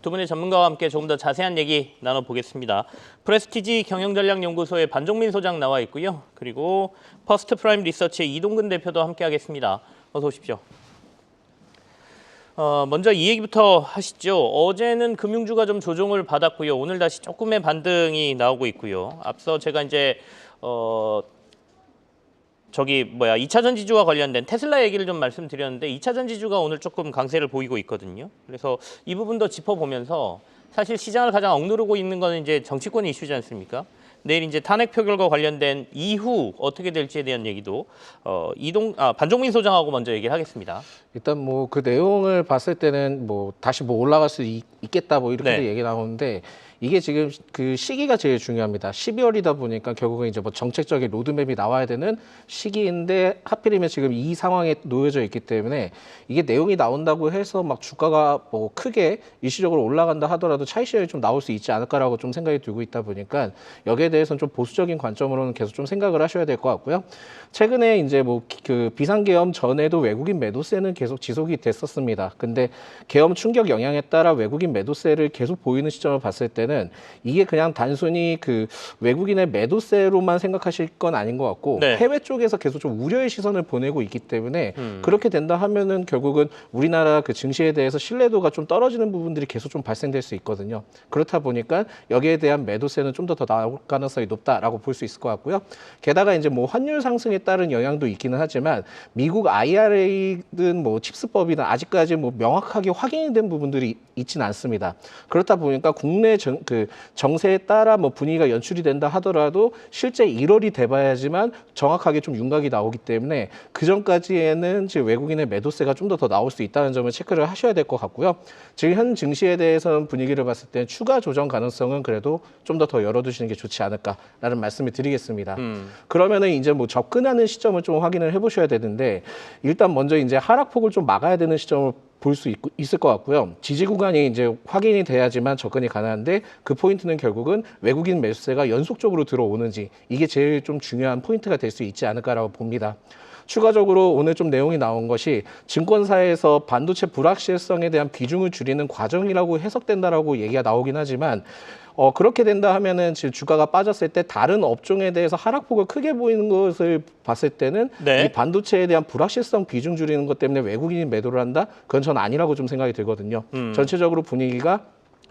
두 분의 전문가와 함께 조금 더 자세한 얘기 나눠보겠습니다. 프레스티지 경영전략연구소의 반종민 소장 나와 있고요. 그리고 퍼스트 프라임 리서치의 이동근 대표도 함께 하겠습니다. 어서 오십시오. 먼저 이 얘기부터 하시죠. 어제는 금융주가 좀 조정을 받았고요. 오늘 다시 조금의 반등이 나오고 있고요. 앞서 제가 이제 2차 전지주와 관련된 테슬라 얘기를 좀 말씀드렸는데 2차 전지주가 오늘 조금 강세를 보이고 있거든요. 그래서 이 부분도 짚어보면서 사실 시장을 가장 억누르고 있는 거는 이제 정치권 이슈지 않습니까? 내일 이제 탄핵 표결과 관련된 이후 어떻게 될지에 대한 얘기도 반종민 소장하고 먼저 얘기를 하겠습니다. 일단 뭐 그 내용을 봤을 때는 뭐 다시 뭐 올라갈 수 있겠다 뭐 이렇게 얘기 나오는데 이게 지금 그 시기가 제일 중요합니다. 12월이다 보니까 결국은 이제 뭐 정책적인 로드맵이 나와야 되는 시기인데 하필이면 지금 이 상황에 놓여져 있기 때문에 이게 내용이 나온다고 해서 막 주가가 뭐 크게 일시적으로 올라간다 하더라도 차익 실현이 좀 나올 수 있지 않을까라고 좀 생각이 들고 있다 보니까 여기에 대해서는 좀 보수적인 관점으로는 계속 좀 생각을 하셔야 될 것 같고요. 최근에 이제 뭐 그 비상계엄 전에도 외국인 매도세는 계속 지속이 됐었습니다. 근데 계엄 충격 영향에 따라 외국인 매도세를 계속 보이는 시점을 봤을 때는 이게 그냥 단순히 그 외국인의 매도세로만 생각하실 건 아닌 것 같고 해외 쪽에서 계속 좀 우려의 시선을 보내고 있기 때문에 그렇게 된다 하면은 결국은 우리나라 그 증시에 대해서 신뢰도가 좀 떨어지는 부분들이 계속 좀 발생될 수 있거든요. 그렇다 보니까 여기에 대한 매도세는 좀 더 나올 가능성이 높다라고 볼 수 있을 것 같고요. 게다가 이제 뭐 환율 상승에 따른 영향도 있기는 하지만 미국 IRA든 뭐 칩스법이든 아직까지 뭐 명확하게 확인이 된 부분들이 있지는 않습니다. 그렇다 보니까 국내 정세에 따라 뭐 분위기가 연출이 된다 하더라도 실제 1월이 돼봐야지만 정확하게 좀 윤곽이 나오기 때문에 그 전까지에는 지금 외국인의 매도세가 좀 더 나올 수 있다는 점을 체크를 하셔야 될 것 같고요. 지금 현 증시에 대해서는 분위기를 봤을 때 추가 조정 가능성은 그래도 좀 더 열어두시는 게 좋지 않을까라는 말씀을 드리겠습니다. 그러면은 이제 뭐 접근하는 시점을 좀 확인을 해보셔야 되는데 일단 먼저 이제 하락폭을 좀 막아야 되는 시점을 볼 수 있을 것 같고요. 지지 구간이 이제 확인이 돼야지만 접근이 가능한데 그 포인트는 결국은 외국인 매수세가 연속적으로 들어오는지 이게 제일 좀 중요한 포인트가 될 수 있지 않을까라고 봅니다. 추가적으로 오늘 좀 내용이 나온 것이 증권사에서 반도체 불확실성에 대한 비중을 줄이는 과정이라고 해석된다라고 얘기가 나오긴 하지만 그렇게 된다 하면은 지금 주가가 빠졌을 때 다른 업종에 대해서 하락폭을 크게 보이는 것을 봤을 때는 이 반도체에 대한 불확실성 비중 줄이는 것 때문에 외국인이 매도를 한다? 그건 전 아니라고 좀 생각이 들거든요. 전체적으로 분위기가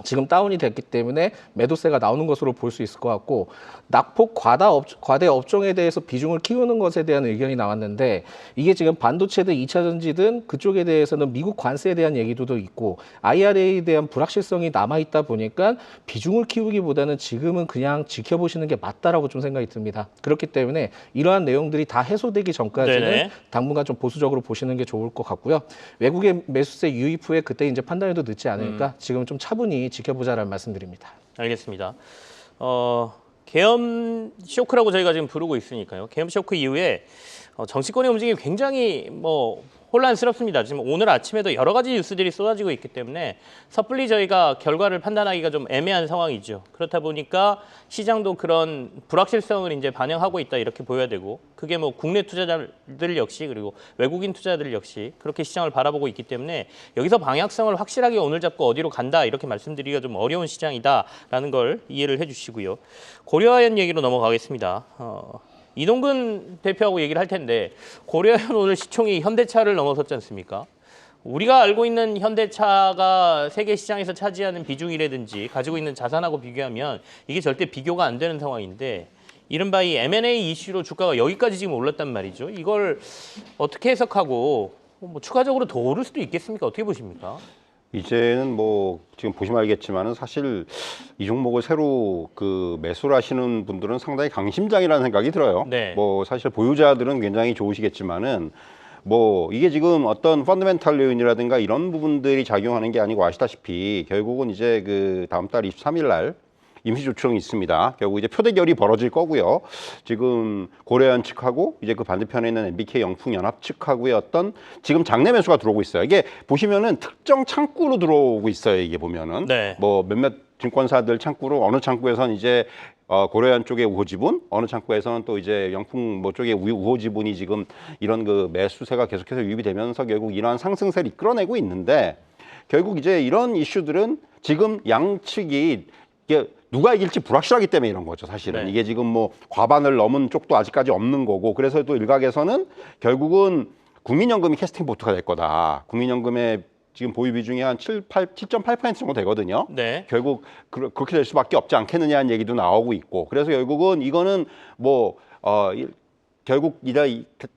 지금 다운이 됐기 때문에 매도세가 나오는 것으로 볼 수 있을 것 같고 낙폭 과대 업종에 대해서 비중을 키우는 것에 대한 의견이 나왔는데 이게 지금 반도체든 2차 전지든 그쪽에 대해서는 미국 관세에 대한 얘기도 있고 IRA에 대한 불확실성이 남아있다 보니까 비중을 키우기보다는 지금은 그냥 지켜보시는 게 맞다라고 좀 생각이 듭니다. 그렇기 때문에 이러한 내용들이 다 해소되기 전까지는 당분간 좀 보수적으로 보시는 게 좋을 것 같고요. 외국의 매수세 유입 후에 그때 이제 판단해도 늦지 않으니까 지금은 좀 차분히 지켜보자라는 말씀드립니다. 알겠습니다. 계엄 쇼크라고 저희가 지금 부르고 있으니까요. 계엄 쇼크 이후에 정치권의 움직임이 굉장히 혼란스럽습니다. 지금 오늘 아침에도 여러 가지 뉴스들이 쏟아지고 있기 때문에 섣불리 저희가 결과를 판단하기가 좀 애매한 상황이죠. 그렇다 보니까 시장도 그런 불확실성을 이제 반영하고 있다 이렇게 보여야 되고 그게 뭐 국내 투자자들 역시 그리고 외국인 투자자들 역시 그렇게 시장을 바라보고 있기 때문에 여기서 방향성을 확실하게 오늘 잡고 어디로 간다 이렇게 말씀드리기가 좀 어려운 시장이다라는 걸 이해를 해주시고요. 고려아연 얘기로 넘어가겠습니다. 이동근 대표하고 얘기를 할 텐데 고려아연 오늘 시총이 현대차를 넘어섰지 않습니까? 우리가 알고 있는 현대차가 세계 시장에서 차지하는 비중이라든지 가지고 있는 자산하고 비교하면 이게 절대 비교가 안 되는 상황인데 이른바 이 M&A 이슈로 주가가 여기까지 지금 올랐단 말이죠. 이걸 어떻게 해석하고 추가적으로 더 오를 수도 있겠습니까? 어떻게 보십니까? 이제는 뭐 지금 보시면 알겠지만은 사실 이 종목을 새로 매수를 하시는 분들은 상당히 강심장이라는 생각이 들어요. 뭐 사실 보유자들은 굉장히 좋으시겠지만은 뭐 이게 지금 어떤 펀더멘탈 요인이라든가 이런 부분들이 작용하는 게 아니고 아시다시피 결국은 이제 다음 달 23일 날 임시조정이 있습니다. 결국 이제 표대결이 벌어질 거고요. 지금 고려아연 측하고 이제 그 반대편에 있는 MBK 영풍연합 측하고의 어떤 지금 장내 매수가 들어오고 있어요. 이게 보시면은 특정 창구로 들어오고 있어요. 이게 보면은 뭐 몇몇 증권사들 창구로 어느 창구에선 이제 고려아연 쪽의 우호 지분, 어느 창구에서는 또 이제 영풍 쪽의 우호 지분이 지금 이런 매수세가 계속해서 유입이 되면서 결국 이러한 상승세를 이끌어내고 있는데 결국 이제 이런 이슈들은 지금 양측이 이게 누가 이길지 불확실하기 때문에 이런 거죠, 사실은. 네. 이게 지금 뭐 과반을 넘은 쪽도 아직까지 없는 거고, 그래서 또 일각에서는 결국은 국민연금이 캐스팅 보트가 될 거다. 국민연금의 지금 보유 비중이 한 7.8% 정도 되거든요. 네. 결국 그렇게 될 수밖에 없지 않겠느냐는 얘기도 나오고 있고, 그래서 결국은 이거는 뭐 결국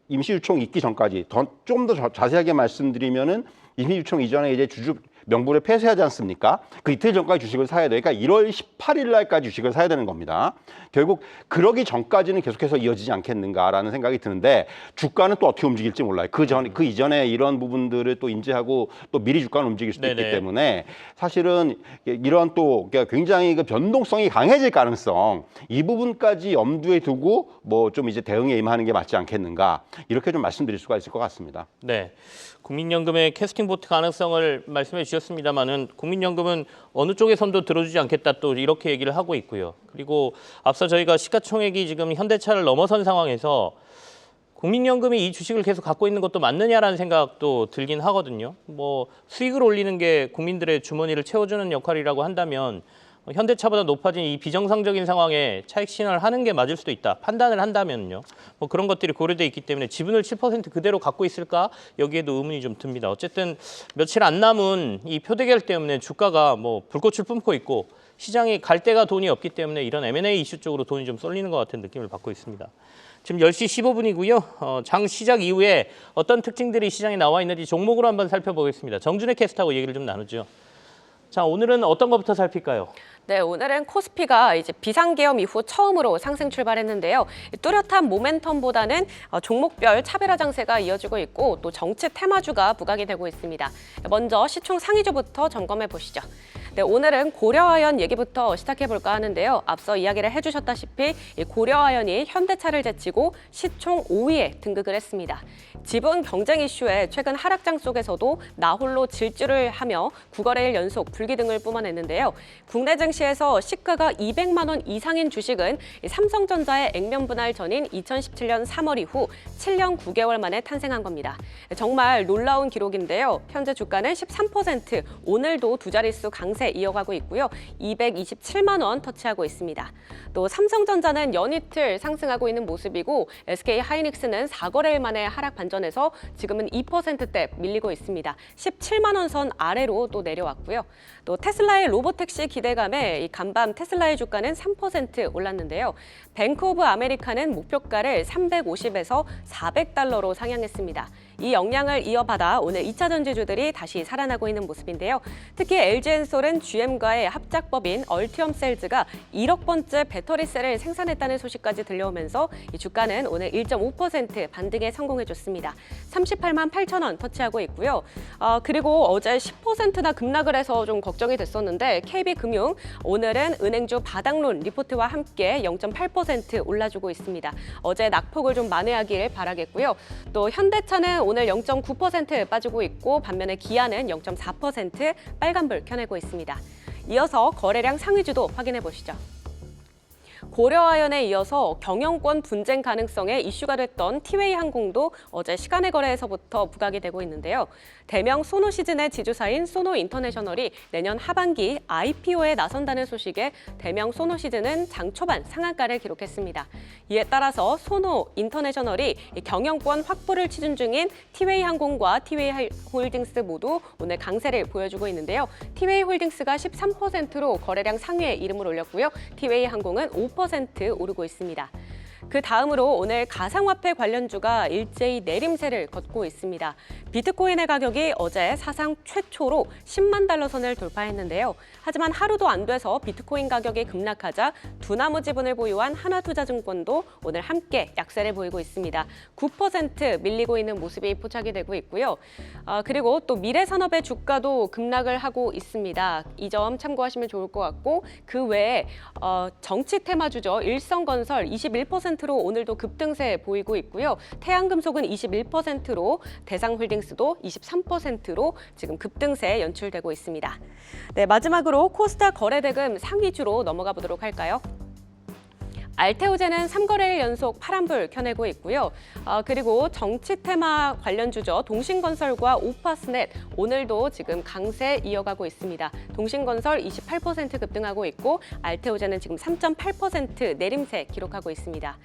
임시유총 있기 전까지 좀 더 자세하게 말씀드리면은 임시유총 이전에 이제 주주 명부를 폐쇄하지 않습니까? 그 이틀 전까지 주식을 사야 되니까 1월 18일 날까지 주식을 사야 되는 겁니다. 결국 그러기 전까지는 계속해서 이어지지 않겠는가라는 생각이 드는데, 주가는 또 어떻게 움직일지 몰라요. 그 이전에 이런 부분들을 또 인지하고 또 미리 주가는 움직일 수도 있기 때문에 사실은 이런 또 굉장히 그 변동성이 강해질 가능성, 이 부분까지 염두에 두고 뭐 좀 이제 대응에 임하는 게 맞지 않겠는가, 이렇게 좀 말씀드릴 수가 있을 것 같습니다. 네. 국민연금의 캐스팅 보트 가능성을 말씀해 주셨습니다만은 국민연금은 어느 쪽에선도 들어주지 않겠다 또 이렇게 얘기를 하고 있고요. 그리고 앞서 저희가 시가총액이 지금 현대차를 넘어선 상황에서 국민연금이 이 주식을 계속 갖고 있는 것도 맞느냐라는 생각도 들긴 하거든요. 뭐 수익을 올리는 게 국민들의 주머니를 채워주는 역할이라고 한다면 현대차보다 높아진 이 비정상적인 상황에 차익 신화를 하는 게 맞을 수도 있다. 판단을 한다면요. 뭐 그런 것들이 고려돼 있기 때문에 지분을 7% 그대로 갖고 있을까? 여기에도 의문이 좀 듭니다. 어쨌든 며칠 안 남은 이 표대결 때문에 주가가 뭐 불꽃을 뿜고 있고 시장이 갈 데가 돈이 없기 때문에 이런 M&A 이슈 쪽으로 돈이 좀 쏠리는 것 같은 느낌을 받고 있습니다. 지금 10시 15분이고요. 장 시작 이후에 어떤 특징들이 시장에 나와 있는지 종목으로 한번 살펴보겠습니다. 정준혜 캐스터하고 얘기를 좀 나누죠. 자, 오늘은 어떤 것부터 살필까요? 네, 오늘은 코스피가 이제 비상계엄 이후 처음으로 상승 출발했는데요. 뚜렷한 모멘텀보다는 종목별 차별화 장세가 이어지고 있고 또 정치 테마주가 부각이 되고 있습니다. 먼저 시총 상위주부터 점검해 보시죠. 네, 오늘은 고려아연 얘기부터 시작해볼까 하는데요. 앞서 이야기를 해주셨다시피 이 고려아연이 현대차를 제치고 시총 5위에 등극을 했습니다. 지분 경쟁 이슈에 최근 하락장 속에서도 나홀로 질주를 하며 9거래일 연속 불기등을 뿜어냈는데요. 국내 증시에서 시가가 200만 원 이상인 주식은 삼성전자의 액면 분할 전인 2017년 3월 이후 7년 9개월 만에 탄생한 겁니다. 정말 놀라운 기록인데요. 현재 주가는 13% 오늘도 두 자릿수 강세 이어가고 있고요. 227만 원 터치하고 있습니다. 또 삼성전자는 연이틀 상승하고 있는 모습이고 SK하이닉스는 4거래일 만에 하락 반전해서 지금은 2%대 밀리고 있습니다. 17만 원 선 아래로 또 내려왔고요. 또 테슬라의 로보택시 기대감에 이 간밤 테슬라의 주가는 3% 올랐는데요. 뱅크 오브 아메리카는 목표가를 350에서 400달러로 상향했습니다. 이 영향을 이어받아 오늘 2차 전지주들이 다시 살아나고 있는 모습인데요. 특히 LG엔솔은 GM과의 합작법인 얼티엄셀즈가 1억 번째 배터리셀을 생산했다는 소식까지 들려오면서 이 주가는 오늘 1.5% 반등에 성공해줬습니다. 38만 8천 원 터치하고 있고요. 그리고 어제 10%나 급락을 해서 좀 걱정이 됐었는데 KB금융 오늘은 은행주 바닥론 리포트와 함께 0.8% 올라주고 있습니다. 어제 낙폭을 좀 만회하길 바라겠고요. 또 현대차는 오늘 0.9% 빠지고 있고 반면에 기아는 0.4% 빨간불 켜내고 있습니다. 이어서 거래량 상위주도 확인해 보시죠. 고려아연에 이어서 경영권 분쟁 가능성에 이슈가 됐던 티웨이 항공도 어제 시간의 거래에서부터 부각이 되고 있는데요. 대명 소노시즌의 지주사인 소노인터내셔널이 내년 하반기 IPO에 나선다는 소식에 대명 소노시즌은 장 초반 상한가를 기록했습니다. 이에 따라서 소노인터내셔널이 경영권 확보를 추진 중인 티웨이 항공과 티웨이 홀딩스 모두 오늘 강세를 보여주고 있는데요. 티웨이 홀딩스가 13%로 거래량 상위에 이름을 올렸고요. 티웨이 항공은 5% 오르고 있습니다. 그 다음으로 오늘 가상화폐 관련주가 일제히 내림세를 걷고 있습니다. 비트코인의 가격이 어제 사상 최초로 10만 달러 선을 돌파했는데요. 하지만 하루도 안 돼서 비트코인 가격이 급락하자 두나무 지분을 보유한 하나투자증권도 오늘 함께 약세를 보이고 있습니다. 9% 밀리고 있는 모습이 포착이 되고 있고요. 그리고 또 미래산업의 주가도 급락을 하고 있습니다. 이 점 참고하시면 좋을 것 같고 그 외에 정치 테마주죠. 일성건설 21%로 오늘도 급등세 보이고 있고요. 태양금속은 21%로 대상홀딩스도 23%로 지금 급등세 연출되고 있습니다. 네, 마지막으로 코스닥 거래대금 상위주로 넘어가 보도록 할까요? 알테오제는 3거래일 연속 파란불 켜내고 있고요. 그리고 정치 테마 관련주죠. 동신건설과 오파스넷 오늘도 지금 강세 이어가고 있습니다. 동신건설 28% 급등하고 있고 알테오제는 지금 3.8% 내림세 기록하고 있습니다.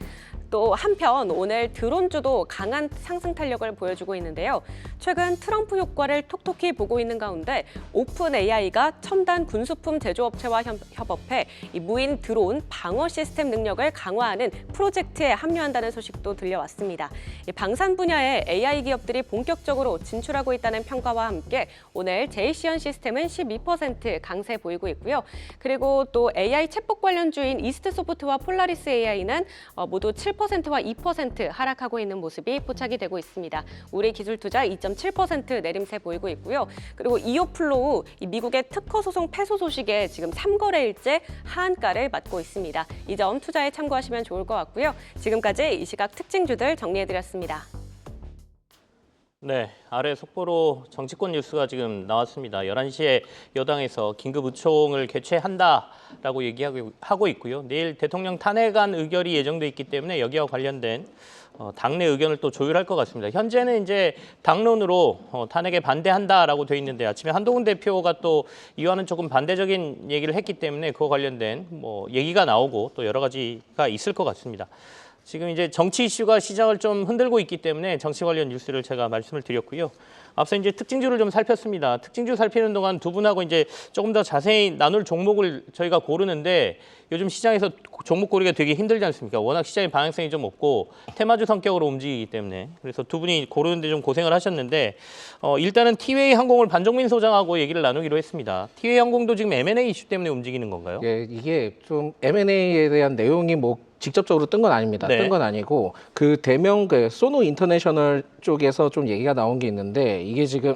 또 한편 오늘 드론주도 강한 상승 탄력을 보여주고 있는데요. 최근 트럼프 효과를 톡톡히 보고 있는 가운데 오픈 AI가 첨단 군수품 제조업체와 협업해 이 무인 드론 방어 시스템 능력을 강화하는 프로젝트에 합류한다는 소식도 들려왔습니다. 이 방산 분야에 AI 기업들이 본격적으로 진출하고 있다는 평가와 함께 오늘 제이시언 시스템은 12% 강세 보이고 있고요. 그리고 또 AI 챗봇 관련주인 이스트소프트와 폴라리스 AI는 모두 7%와 2% 하락하고 있는 모습이 포착이 되고 있습니다. 우리 기술투자 2.7% 내림세 보이고 있고요. 그리고 이오플로우 미국의 특허 소송 패소 소식에 지금 3거래일째 하한가를 맞고 있습니다. 이 점 투자에 참고하시면 좋을 것 같고요. 지금까지 이 시각 특징주들 정리해드렸습니다. 네, 아래 속보로 정치권 뉴스가 지금 나왔습니다. 11시에 여당에서 긴급 의총을 개최한다라고 얘기하고 있고요. 내일 대통령 탄핵안 의결이 예정돼 있기 때문에 여기와 관련된 당내 의견을 또 조율할 것 같습니다. 현재는 이제 당론으로 탄핵에 반대한다라고 돼 있는데 아침에 한동훈 대표가 또 이와는 조금 반대적인 얘기를 했기 때문에 그와 관련된 얘기가 나오고 또 여러 가지가 있을 것 같습니다. 지금 이제 정치 이슈가 시장을 좀 흔들고 있기 때문에 정치 관련 뉴스를 제가 말씀을 드렸고요. 앞서 이제 특징주를 좀 살폈습니다. 특징주 살피는 동안 두 분하고 이제 조금 더 자세히 나눌 종목을 저희가 고르는데 요즘 시장에서 종목 고르기가 되게 힘들지 않습니까? 워낙 시장의 방향성이 좀 없고 테마주 성격으로 움직이기 때문에 그래서 두 분이 고르는데 좀 고생을 하셨는데 일단은 티웨이 항공을 반정민 소장하고 얘기를 나누기로 했습니다. 티웨이 항공도 지금 M&A 이슈 때문에 움직이는 건가요? 예, 이게 좀 M&A에 대한 내용이 직접적으로 뜬 건 아닙니다. 네. 뜬 건 아니고 그 대명 소노 인터내셔널 쪽에서 좀 얘기가 나온 게 있는데 이게 지금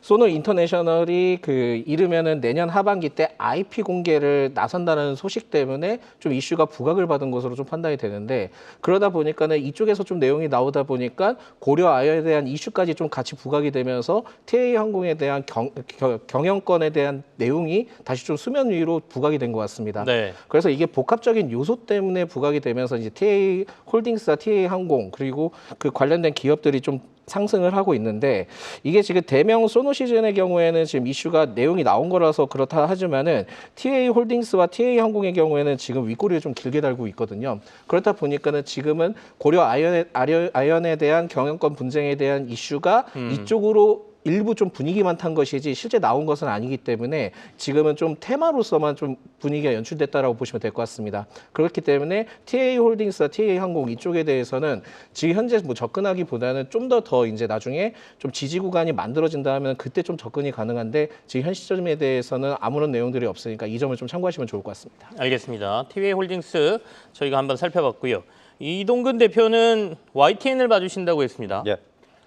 소노 인터내셔널이 이르면은 내년 하반기 때 IP 공개를 나선다는 소식 때문에 좀 이슈가 부각을 받은 것으로 좀 판단이 되는데 그러다 보니까는 이쪽에서 좀 내용이 나오다 보니까 고려 아연에 대한 이슈까지 좀 같이 부각이 되면서 TA 항공에 대한 경영권에 대한 내용이 다시 좀 수면 위로 부각이 된 것 같습니다. 네. 그래서 이게 복합적인 요소 때문에 부각이 되면서 이제 TA 홀딩스와 TA 항공 그리고 그 관련된 기업들이 좀 상승을 하고 있는데 이게 지금 대명 소노시즌의 경우에는 지금 이슈가 내용이 나온 거라서 그렇다 하지만은 TA 홀딩스와 TA 항공의 경우에는 지금 윗꼬리를 좀 길게 달고 있거든요. 그렇다 보니까는 지금은 고려 아연에 대한 경영권 분쟁에 대한 이슈가 이쪽으로 일부 좀 분위기만 탄 것이지 실제 나온 것은 아니기 때문에 지금은 좀 테마로서만 좀 분위기가 연출됐다라고 보시면 될 것 같습니다. 그렇기 때문에 TA 홀딩스와 TA 항공 이쪽에 대해서는 지금 현재 접근하기보다는 좀 더 이제 나중에 좀 지지 구간이 만들어진다 하면 그때 좀 접근이 가능한데 지금 현 시점에 대해서는 아무런 내용들이 없으니까 이 점을 좀 참고하시면 좋을 것 같습니다. 알겠습니다. 티웨이 홀딩스 저희가 한번 살펴봤고요. 이동근 대표는 YTN을 봐주신다고 했습니다. 예.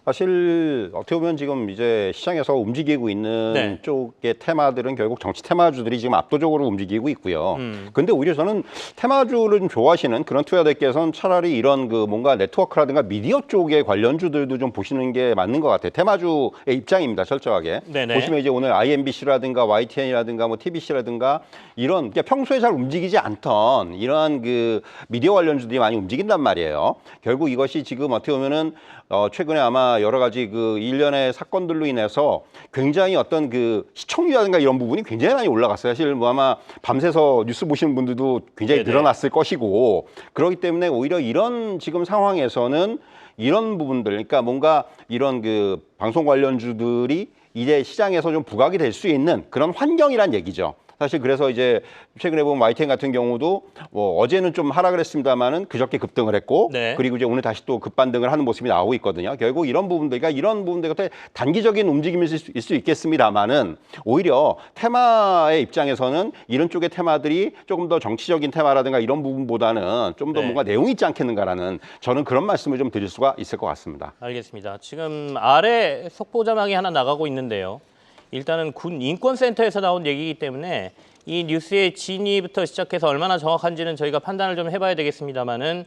사실 어떻게 보면 지금 이제 시장에서 움직이고 있는 네. 쪽의 테마들은 결국 정치 테마주들이 지금 압도적으로 움직이고 있고요. 근데 오히려 저는 테마주를 좀 좋아하시는 그런 투자자들께서는 차라리 이런 뭔가 네트워크라든가 미디어 쪽의 관련주들도 좀 보시는 게 맞는 것 같아요. 테마주의 입장입니다, 철저하게. 네네. 보시면 이제 오늘 IMBC라든가 YTN이라든가 TBC라든가 이런 평소에 잘 움직이지 않던 이러한 미디어 관련주들이 많이 움직인단 말이에요. 결국 이것이 지금 어떻게 보면은 최근에 아마 여러 가지 일련의 사건들로 인해서 굉장히 어떤 시청률이라든가 이런 부분이 굉장히 많이 올라갔어요. 사실 아마 밤새서 뉴스 보시는 분들도 굉장히 네네. 늘어났을 것이고 그렇기 때문에 오히려 이런 지금 상황에서는 이런 부분들, 그러니까 뭔가 이런 방송 관련주들이 이제 시장에서 좀 부각이 될 수 있는 그런 환경이란 얘기죠. 사실 그래서 이제 최근에 보면 YTN 같은 경우도 어제는 좀 하락을 했습니다만은 그저께 급등을 했고 네. 그리고 이제 오늘 다시 또 급반등을 하는 모습이 나오고 있거든요. 결국 이런 부분들, 그러니까 이런 부분들 같은 단기적인 움직임일 수 있겠습니다만은 오히려 테마의 입장에서는 이런 쪽의 테마들이 조금 더 정치적인 테마라든가 이런 부분보다는 좀 더 네. 뭔가 내용이 있지 않겠는가라는 저는 그런 말씀을 좀 드릴 수가 있을 것 같습니다. 알겠습니다. 지금 아래 속보 자막이 하나 나가고 있는데요. 일단은 군 인권센터에서 나온 얘기이기 때문에 이 뉴스의 진위부터 시작해서 얼마나 정확한지는 저희가 판단을 좀 해봐야 되겠습니다만은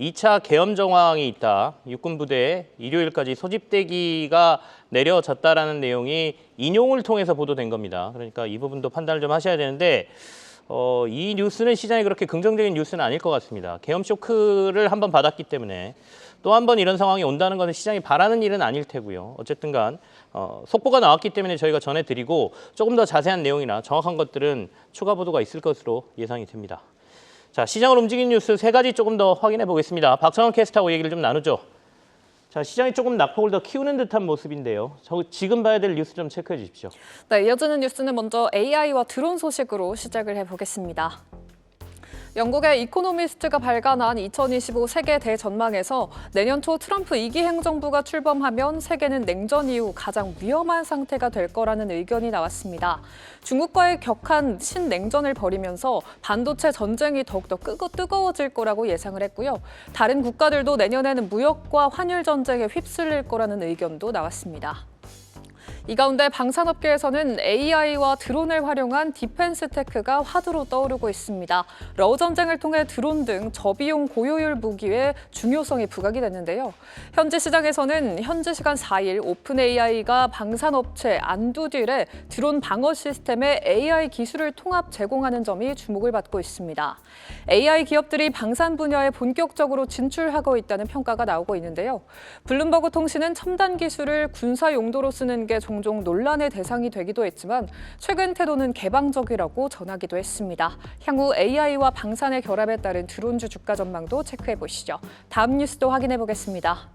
2차 계엄 정황이 있다. 육군 부대에 일요일까지 소집대기가 내려졌다라는 내용이 인용을 통해서 보도된 겁니다. 그러니까 이 부분도 판단을 좀 하셔야 되는데 이 뉴스는 시장에 그렇게 긍정적인 뉴스는 아닐 것 같습니다. 계엄 쇼크를 한번 받았기 때문에 또 한 번 이런 상황이 온다는 것은 시장이 바라는 일은 아닐 테고요. 어쨌든 간 속보가 나왔기 때문에 저희가 전해드리고 조금 더 자세한 내용이나 정확한 것들은 추가 보도가 있을 것으로 예상이 됩니다. 자, 시장을 움직이는 뉴스 세 가지 조금 더 확인해 보겠습니다. 박성원 캐스터하고 얘기를 좀 나누죠. 자, 시장이 조금 낙폭을 더 키우는 듯한 모습인데요. 지금 봐야 될 뉴스 좀 체크해 주십시오. 네, 이어지는 뉴스는 먼저 AI와 드론 소식으로 시작을 해보겠습니다. 영국의 이코노미스트가 발간한 2025 세계 대전망에서 내년 초 트럼프 2기 행정부가 출범하면 세계는 냉전 이후 가장 위험한 상태가 될 거라는 의견이 나왔습니다. 중국과의 격한 신냉전을 벌이면서 반도체 전쟁이 더욱더 뜨거워질 거라고 예상을 했고요. 다른 국가들도 내년에는 무역과 환율 전쟁에 휩쓸릴 거라는 의견도 나왔습니다. 이 가운데 방산업계에서는 AI와 드론을 활용한 디펜스 테크가 화두로 떠오르고 있습니다. 러우 전쟁을 통해 드론 등 저비용 고효율 무기의 중요성이 부각이 됐는데요. 현지 시장에서는 현지 시간 4일 오픈 AI가 방산업체 안두딜의 드론 방어 시스템에 AI 기술을 통합 제공하는 점이 주목을 받고 있습니다. AI 기업들이 방산 분야에 본격적으로 진출하고 있다는 평가가 나오고 있는데요. 블룸버그 통신은 첨단 기술을 군사 용도로 쓰는 게 종종 논란의 대상이 되기도 했지만 최근 태도는 개방적이라고 전하기도 했습니다. 향후 AI와 방산의 결합에 따른 드론주 주가 전망도 체크해 보시죠. 다음 뉴스도 확인해 보겠습니다.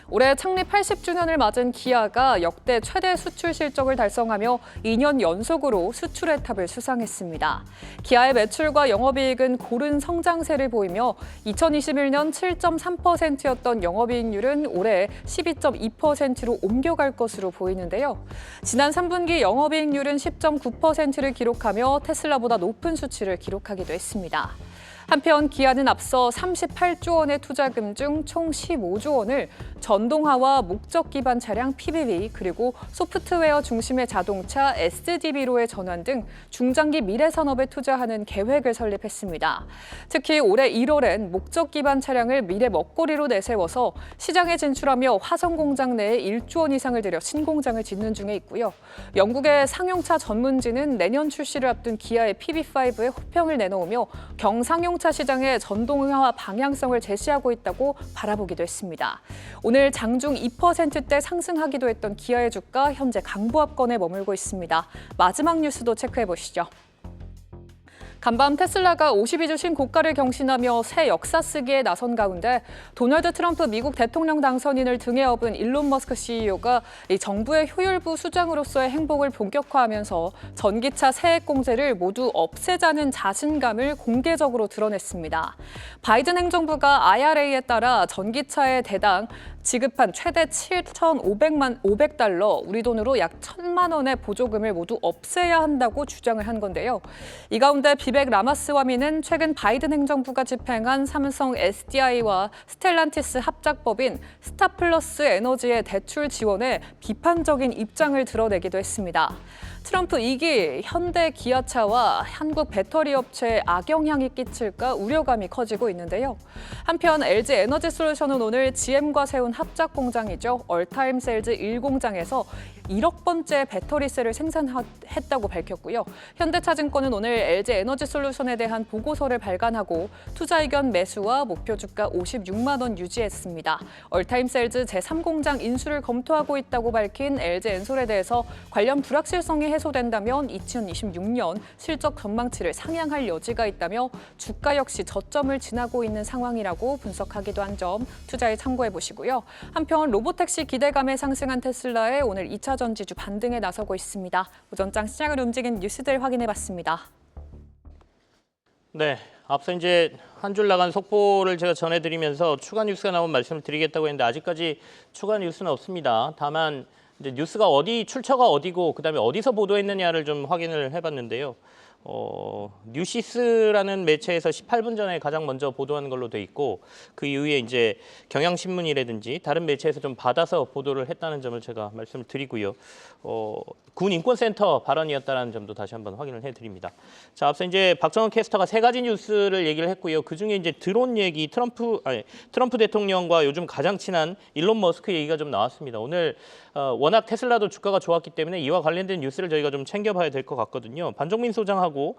올해 창립 80주년을 맞은 기아가 역대 최대 수출 실적을 달성하며 2년 연속으로 수출의 탑을 수상했습니다. 기아의 매출과 영업이익은 고른 성장세를 보이며 2021년 7.3%였던 영업이익률은 올해 12.2%로 옮겨갈 것으로 보이는데요. 지난 3분기 영업이익률은 10.9%를 기록하며 테슬라보다 높은 수치를 기록하기도 했습니다. 한편 기아는 앞서 38조 원의 투자금 중 총 15조 원을 전동화와 목적 기반 차량 PBV 그리고 소프트웨어 중심의 자동차 SDV로의 전환 등 중장기 미래 산업에 투자하는 계획을 설립했습니다. 특히 올해 1월엔 목적 기반 차량을 미래 먹거리로 내세워서 시장에 진출하며 화성 공장 내에 1조 원 이상을 들여 신공장을 짓는 중에 있고요. 영국의 상용차 전문지는 내년 출시를 앞둔 기아의 PB5에 호평을 내놓으며 경상용차 시장의 전동화 방향성을 제시하고 있다고 바라보기도 했습니다. 오늘 장중 2%대 상승하기도 했던 기아의 주가 현재 강보합권에 머물고 있습니다. 마지막 뉴스도 체크해 보시죠. 간밤 테슬라가 52주 신고가를 경신하며 새 역사 쓰기에 나선 가운데 도널드 트럼프 미국 대통령 당선인을 등에 업은 일론 머스크 CEO가 이 정부의 효율부 수장으로서의 행복을 본격화하면서 전기차 세액 공제를 모두 없애자는 자신감을 공개적으로 드러냈습니다. 바이든 행정부가 IRA에 따라 전기차의 대당 지급한 최대 7,500달러, 우리 돈으로 약 1,000만 원의 보조금을 모두 없애야 한다고 주장을 한 건데요. 이 가운데 비백 라마스와미는 최근 바이든 행정부가 집행한 삼성 SDI와 스텔란티스 합작법인 스타플러스 에너지의 대출 지원에 비판적인 입장을 드러내기도 했습니다. 트럼프 2기 현대 기아차와 한국 배터리 업체에 악영향이 끼칠까 우려감이 커지고 있는데요. 한편 LG 에너지 솔루션은 오늘 GM과 세운 합작 공장이죠. 얼타임 셀즈 1공장에서 1억 번째 배터리셀을 생산했다고 밝혔고요. 현대차증권은 오늘 LG 에너지 솔루션에 대한 보고서를 발간하고 투자 의견 매수와 목표 주가 56만 원 유지했습니다. 얼타임 셀즈 제3공장 인수를 검토하고 있다고 밝힌 LG 엔솔에 대해서 관련 불확실성이 해소된다면 2026년 실적 전망치를 상향할 여지가 있다며 주가 역시 저점을 지나고 있는 상황이라고 분석하기도 한 점 투자에 참고해 보시고요. 한편 로보택시 기대감에 상승한 테슬라에 오늘 2차 전지주 반등에 나서고 있습니다. 오전장 시장을 움직인 뉴스들 확인해봤습니다. 네, 앞서 이제 한 줄 나간 속보를 제가 전해드리면서 추가 뉴스가 나오면 말씀을 드리겠다고 했는데 아직까지 추가 뉴스는 없습니다. 다만 이제 뉴스가 출처가 어디고 그다음에 어디서 보도했느냐를 좀 확인을 해봤는데요. 뉴시스라는 매체에서 18분 전에 가장 먼저 보도한 걸로 돼 있고 그 이후에 이제 경향신문이라든지 다른 매체에서 좀 받아서 보도를 했다는 점을 제가 말씀을 드리고요. 군 인권센터 발언이었다는 점도 다시 한번 확인을 해드립니다. 자, 앞서 이제 박정원 캐스터가 세 가지 뉴스를 얘기를 했고요. 그 중에 이제 드론 얘기, 트럼프 대통령과 요즘 가장 친한 일론 머스크 얘기가 좀 나왔습니다. 오늘 워낙 테슬라도 주가가 좋았기 때문에 이와 관련된 뉴스를 저희가 좀 챙겨봐야 될 것 같거든요. 반종민 소장하고 하고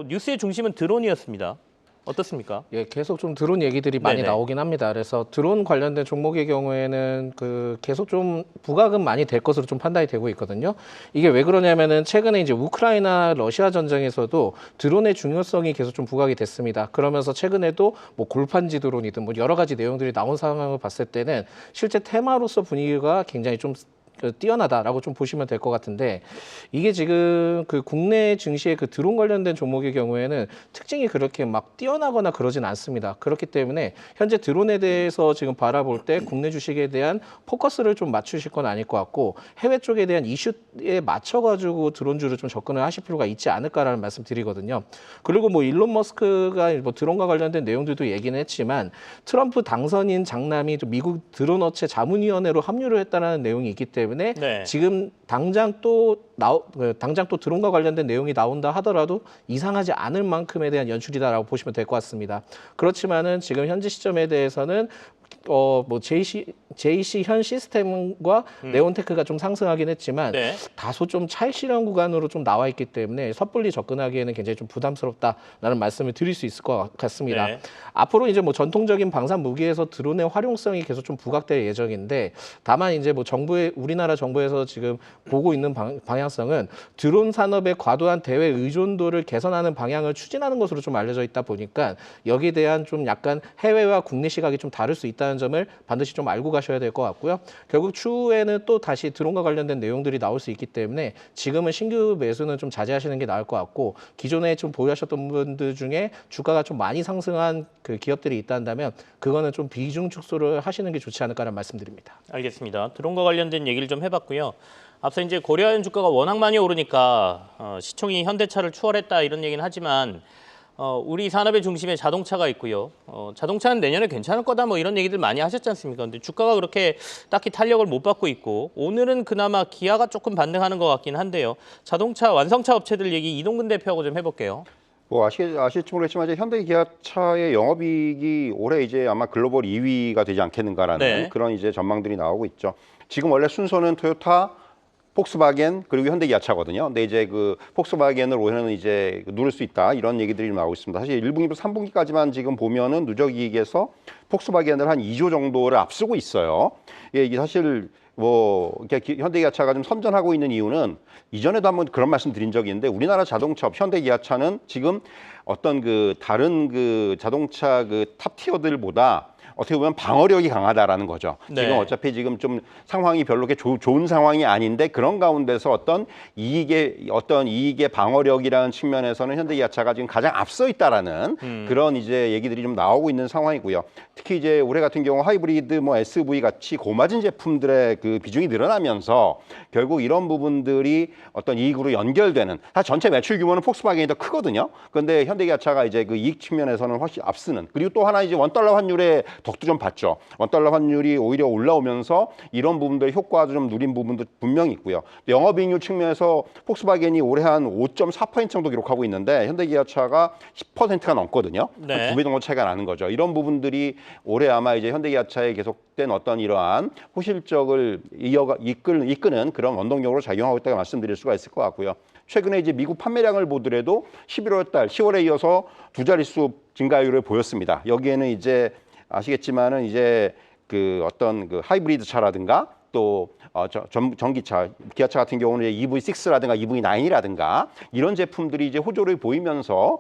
뉴스의 중심은 드론이었습니다. 어떻습니까? 예, 계속 좀 드론 얘기들이 많이 네네. 나오긴 합니다. 그래서 드론 관련된 종목의 경우에는 계속 좀 부각은 많이 될 것으로 좀 판단이 되고 있거든요. 이게 왜 그러냐면은 최근에 이제 우크라이나 러시아 전쟁에서도 드론의 중요성이 계속 좀 부각이 됐습니다. 그러면서 최근에도 뭐 골판지 드론이든 뭐 여러 가지 내용들이 나온 상황을 봤을 때는 실제 테마로서 분위기가 굉장히 좀 뛰어나다라고 좀 보시면 될 것 같은데, 이게 지금 국내 증시의 드론 관련된 종목의 경우에는 특징이 그렇게 막 뛰어나거나 그러진 않습니다. 그렇기 때문에 현재 드론에 대해서 지금 바라볼 때 국내 주식에 대한 포커스를 좀 맞추실 건 아닐 것 같고, 해외 쪽에 대한 이슈에 맞춰가지고 드론주를 좀 접근을 하실 필요가 있지 않을까라는 말씀 드리거든요. 그리고 뭐 일론 머스크가 뭐 드론과 관련된 내용들도 얘기는 했지만, 트럼프 당선인 장남이 미국 드론 업체 자문위원회로 합류를 했다는 내용이 있기 때문에 네. 지금 당장 또 드론과 관련된 내용이 나온다 하더라도 이상하지 않을 만큼에 대한 연출이다라고 보시면 될 것 같습니다. 그렇지만은 지금 현재 시점에 대해서는 뭐 JC 현 시스템과 네온테크가 좀 상승하긴 했지만 네. 다소 좀 차익실현 구간으로 좀 나와 있기 때문에 섣불리 접근하기에는 굉장히 좀 부담스럽다라는 말씀을 드릴 수 있을 것 같습니다. 네. 앞으로 이제 뭐 전통적인 방산 무기에서 드론의 활용성이 계속 좀 부각될 예정인데, 다만 이제 뭐 우리나라 정부에서 지금 보고 있는 방향성은 드론 산업의 과도한 대외 의존도를 개선하는 방향을 추진하는 것으로 좀 알려져 있다 보니까 여기에 대한 좀 약간 해외와 국내 시각이 좀 다를 수 있다는 점을 반드시 좀 알고 가셔야 될 것 같고요. 결국 추후에는 또 다시 드론과 관련된 내용들이 나올 수 있기 때문에 지금은 신규 매수는 좀 자제하시는 게 나을 것 같고, 기존에 좀 보유하셨던 분들 중에 주가가 좀 많이 상승한 기업들이 있다면 그거는 좀 비중 축소를 하시는 게 좋지 않을까라는 말씀드립니다. 알겠습니다. 드론과 관련된 얘기를 좀 해봤고요. 앞서 이제 고려아연 주가가 워낙 많이 오르니까 시총이 현대차를 추월했다 이런 얘기는 하지만 우리 산업의 중심에 자동차가 있고요. 자동차는 내년에 괜찮을 거다 뭐 이런 얘기들 많이 하셨지 않습니까? 근데 주가가 그렇게 딱히 탄력을 못 받고 있고, 오늘은 그나마 기아가 조금 반등하는 것 같긴 한데요. 자동차 완성차 업체들 얘기 이동근 대표하고 좀 해볼게요. 뭐 아실지 모르겠지만 이제 현대 기아차의 영업이익이 올해 이제 아마 글로벌 2위가 되지 않겠는가라는 네. 그런 이제 전망들이 나오고 있죠. 지금 원래 순서는 토요타, 폭스바겐 그리고 현대기아차거든요. 근데 이제 폭스바겐을 올해는 이제 누를 수 있다 이런 얘기들이 나오고 있습니다. 사실 1분기부터 3분기까지만 지금 보면은 누적이익에서 폭스바겐을 한 2조 정도를 앞서고 있어요. 예, 이게 사실 뭐 현대기아차가 좀 선전하고 있는 이유는 이전에도 한번 그런 말씀 드린 적이 있는데, 우리나라 자동차업 현대기아차는 지금 어떤 다른 자동차 탑티어들보다 어떻게 보면 방어력이 강하다라는 거죠. 네. 지금 어차피 지금 좀 상황이 별로 그렇게 좋은 상황이 아닌데, 그런 가운데서 어떤 이익의 방어력이라는 측면에서는 현대기아차가 지금 가장 앞서 있다라는 그런 이제 얘기들이 좀 나오고 있는 상황이고요. 특히 이제 올해 같은 경우 하이브리드, 뭐 SUV 같이 고마진 제품들의 비중이 늘어나면서 결국 이런 부분들이 어떤 이익으로 연결되는, 사실 전체 매출 규모는 폭스바겐이 더 크거든요. 그런데 현대기아차가 이제 이익 측면에서는 훨씬 앞서는, 그리고 또 하나 이제 원달러 환율의 덕도 좀 봤죠. 원달러 환율이 오히려 올라오면서 이런 부분들의 효과도 좀 누린 부분도 분명히 있고요. 영업이익률 측면에서 폭스바겐이 올해 한 5.4% 정도 기록하고 있는데 현대기아차가 10%가 넘거든요. 네. 2배 정도 차이가 나는 거죠. 이런 부분들이 올해 아마 이제 현대기아차에 계속된 어떤 이러한 호실적을 이끄는 그런 원동력으로 작용하고 있다고 말씀드릴 수가 있을 것 같고요. 최근에 이제 미국 판매량을 보더라도 11월 달, 10월에 이어서 두 자릿수 증가율을 보였습니다. 여기에는 이제 아시겠지만은 이제 어떤 하이브리드 차라든가 또 전기차, 기아차 같은 경우는 이제 EV6라든가 EV9이라든가 이런 제품들이 이제 호조를 보이면서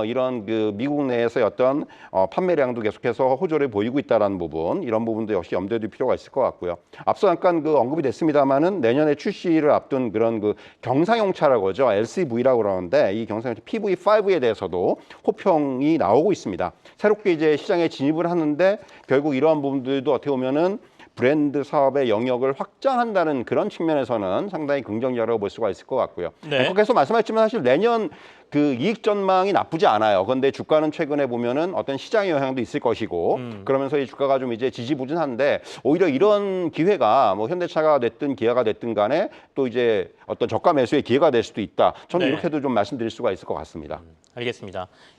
이런 미국 내에서의 어떤 판매량도 계속해서 호조를 보이고 있다라는 부분, 이런 부분도 역시 염두에 둘 필요가 있을 것 같고요. 앞서 잠깐 언급이 됐습니다만은 내년에 출시를 앞둔 그런 경상용차라고 하죠. LCV라고 그러는데, 이 경상용차 PV5에 대해서도 호평이 나오고 있습니다. 새롭게 이제 시장에 진입을 하는데 결국 이러한 부분들도 어떻게 보면은 브랜드 사업의 영역을 확장한다는 그런 측면에서는 상당히 긍정적이라고 볼 수가 있을 것 같고요. 네. 앵커께서 말씀하셨지만 사실 내년 이익 전망이 나쁘지 않아요. 그런데 주가는 최근에 보면은 어떤 시장의 영향도 있을 것이고, 그러면서 이 주가가 좀 이제 지지부진한데, 오히려 이런 기회가 뭐 현대차가 됐든 기아가 됐든 간에 또 이제 어떤 저가 매수의 기회가 될 수도 있다. 저는 네. 이렇게도 좀 말씀드릴 수가 있을 것 같습니다. 알겠습니다.